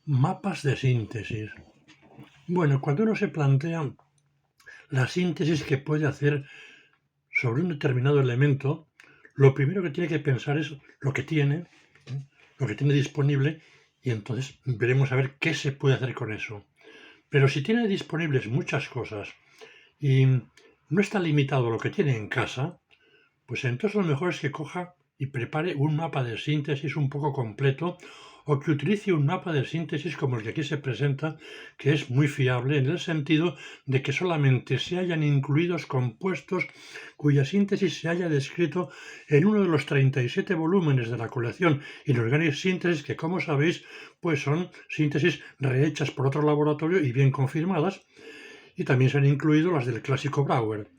Mapas de síntesis. Bueno, cuando uno se plantea la síntesis que puede hacer sobre un determinado elemento, lo primero que tiene que pensar es lo que tiene, ¿eh? Lo que tiene disponible, y entonces veremos a ver qué se puede hacer con eso. Pero si tiene disponibles muchas cosas y no está limitado a lo que tiene en casa, pues entonces lo mejor es que coja y prepare un mapa de síntesis un poco completo, o que utilice un mapa de síntesis como el que aquí se presenta, que es muy fiable en el sentido de que solamente se hayan incluidos compuestos cuya síntesis se haya descrito en uno de los 37 volúmenes de la colección Inorganic Synthesis, que como sabéis, pues son síntesis rehechas por otro laboratorio y bien confirmadas, y también se han incluido las del clásico Brouwer.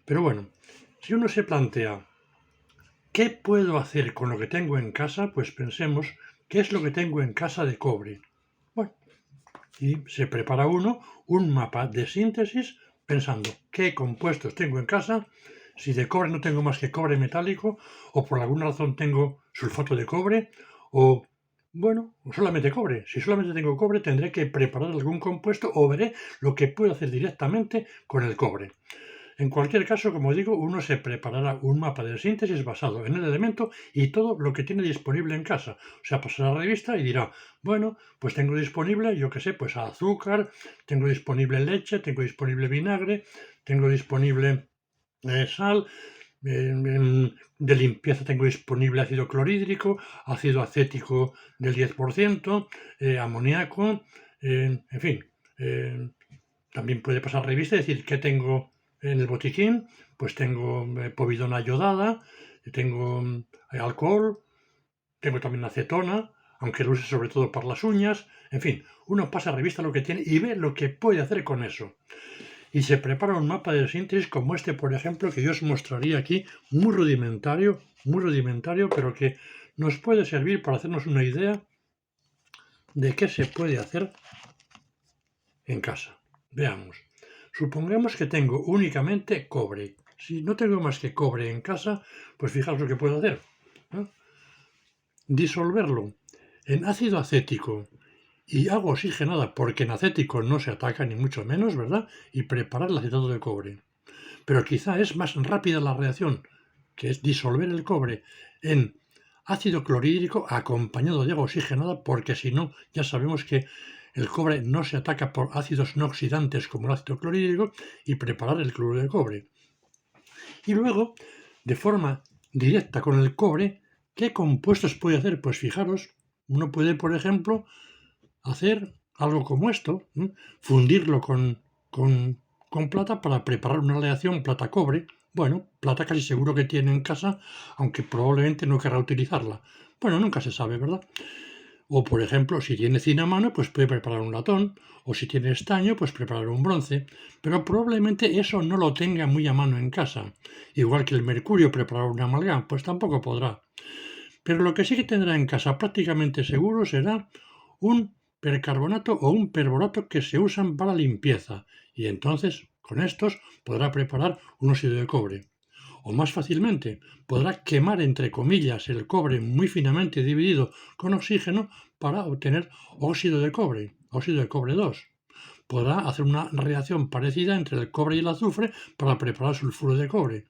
Pero bueno, si uno se plantea ¿qué puedo hacer con lo que tengo en casa? Pues pensemos, ¿qué es lo que tengo en casa de cobre? Bueno, y se prepara uno un mapa de síntesis pensando qué compuestos tengo en casa, si de cobre no tengo más que cobre metálico, o por alguna razón tengo sulfato de cobre, o bueno, solamente cobre. Si solamente tengo cobre, tendré que preparar algún compuesto o veré lo que puedo hacer directamente con el cobre. En cualquier caso, como digo, uno se preparará un mapa de síntesis basado en el elemento y todo lo que tiene disponible en casa. O sea, pasará a la revista y dirá, bueno, pues tengo disponible, yo qué sé, pues azúcar, tengo disponible leche, tengo disponible vinagre, tengo disponible sal, de limpieza tengo disponible ácido clorhídrico, ácido acético del 10%, amoníaco, en fin. También puede pasar revista y decir que tengo en el botiquín, pues tengo povidona yodada, tengo alcohol, tengo también acetona, aunque lo use sobre todo para las uñas. En fin, uno pasa revista lo que tiene y ve lo que puede hacer con eso. Y se prepara un mapa de síntesis como este, por ejemplo, que yo os mostraría aquí, muy rudimentario, pero que nos puede servir para hacernos una idea de qué se puede hacer en casa. Veamos. Supongamos que tengo únicamente cobre. Si no tengo más que cobre en casa, pues fijaos lo que puedo hacer, ¿no? Disolverlo en ácido acético y agua oxigenada, porque en acético no se ataca ni mucho menos, ¿verdad? Y preparar el acetato de cobre. Pero quizá es más rápida la reacción, que es disolver el cobre en ácido clorhídrico acompañado de agua oxigenada, porque si no, ya sabemos que el cobre no se ataca por ácidos no oxidantes como el ácido clorhídrico, y preparar el cloruro de cobre. Y luego, de forma directa con el cobre, ¿qué compuestos puede hacer? Pues fijaros, uno puede, por ejemplo, hacer algo como esto, ¿eh? Fundirlo con plata para preparar una aleación plata-cobre. Bueno, plata casi seguro que tiene en casa, aunque probablemente no querrá utilizarla. Bueno, nunca se sabe, ¿verdad? O, por ejemplo, si tiene zinc a mano, pues puede preparar un latón. O si tiene estaño, pues preparar un bronce. Pero probablemente eso no lo tenga muy a mano en casa. Igual que el mercurio preparar un amalgam, pues tampoco podrá. Pero lo que sí que tendrá en casa prácticamente seguro será un percarbonato o un perborato que se usan para limpieza. Y entonces, con estos, podrá preparar un óxido de cobre. O más fácilmente, podrá quemar entre comillas el cobre muy finamente dividido con oxígeno para obtener óxido de cobre 2. Podrá hacer una reacción parecida entre el cobre y el azufre para preparar sulfuro de cobre.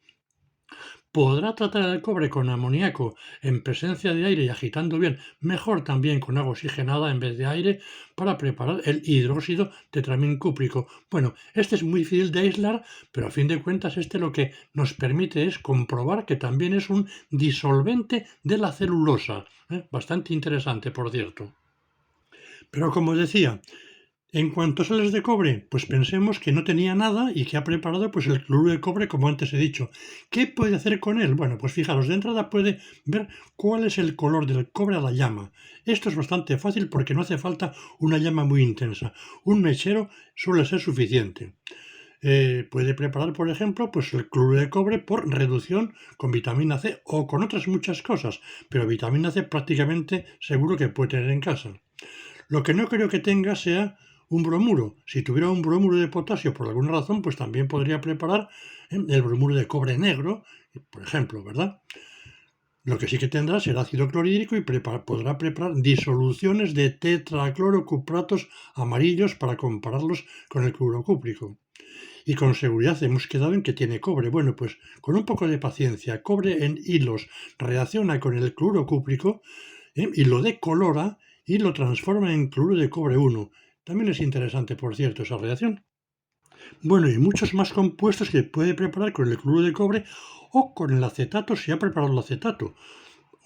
Podrá tratar el cobre con amoníaco en presencia de aire y agitando bien, mejor también con agua oxigenada en vez de aire, para preparar el hidróxido tetramincúprico. Bueno, este es muy difícil de aislar, pero a fin de cuentas este lo que nos permite es comprobar que también es un disolvente de la celulosa. Bastante interesante, por cierto. Pero como decía, en cuanto a sales de cobre, pues pensemos que no tenía nada y que ha preparado pues el cloruro de cobre, como antes he dicho. ¿Qué puede hacer con él? Bueno, pues fijaros, de entrada puede ver cuál es el color del cobre a la llama. Esto es bastante fácil porque no hace falta una llama muy intensa. Un mechero suele ser suficiente. Puede preparar, por ejemplo, pues el cloruro de cobre por reducción con vitamina C o con otras muchas cosas, pero vitamina C prácticamente seguro que puede tener en casa. Lo que no creo que tenga sea un bromuro. Si tuviera un bromuro de potasio por alguna razón, pues también podría preparar el bromuro de cobre negro, por ejemplo, ¿verdad? Lo que sí que tendrá será ácido clorhídrico y podrá preparar disoluciones de tetraclorocupratos amarillos para compararlos con el cloruro cúprico. Y con seguridad hemos quedado en que tiene cobre. Bueno, pues con un poco de paciencia, cobre en hilos reacciona con el cloruro cúprico, y lo decolora y lo transforma en cloruro de cobre 1. También es interesante, por cierto, esa reacción. Bueno, y muchos más compuestos que puede preparar con el cloruro de cobre o con el acetato si ha preparado el acetato.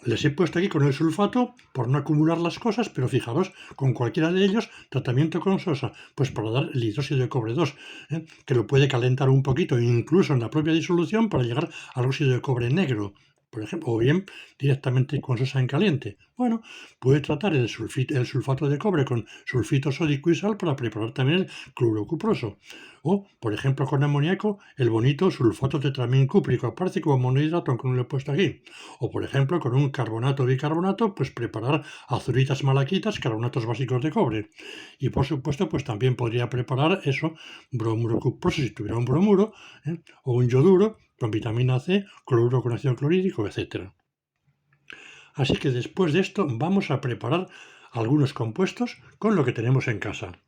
Les he puesto aquí con el sulfato por no acumular las cosas, pero fijaros, con cualquiera de ellos, tratamiento con sosa, pues para dar el hidróxido de cobre 2, que lo puede calentar un poquito, incluso en la propia disolución, para llegar al óxido de cobre negro, por ejemplo, o bien directamente con sosa en caliente. Bueno, puede tratar el sulfato de cobre con sulfito sódico y sal para preparar también el cloruro cuproso. O, por ejemplo, con amoníaco, el bonito sulfato tetramín cúprico, aparece como monohidrato, aunque no lo he puesto aquí. O, por ejemplo, con un carbonato o bicarbonato, pues preparar azuritas malaquitas, carbonatos básicos de cobre. Y, por supuesto, pues también podría preparar eso, bromuro cuproso, si tuviera un bromuro, o un yoduro, con vitamina C, cloruro con ácido clorhídrico, etc. Así que después de esto vamos a preparar algunos compuestos con lo que tenemos en casa.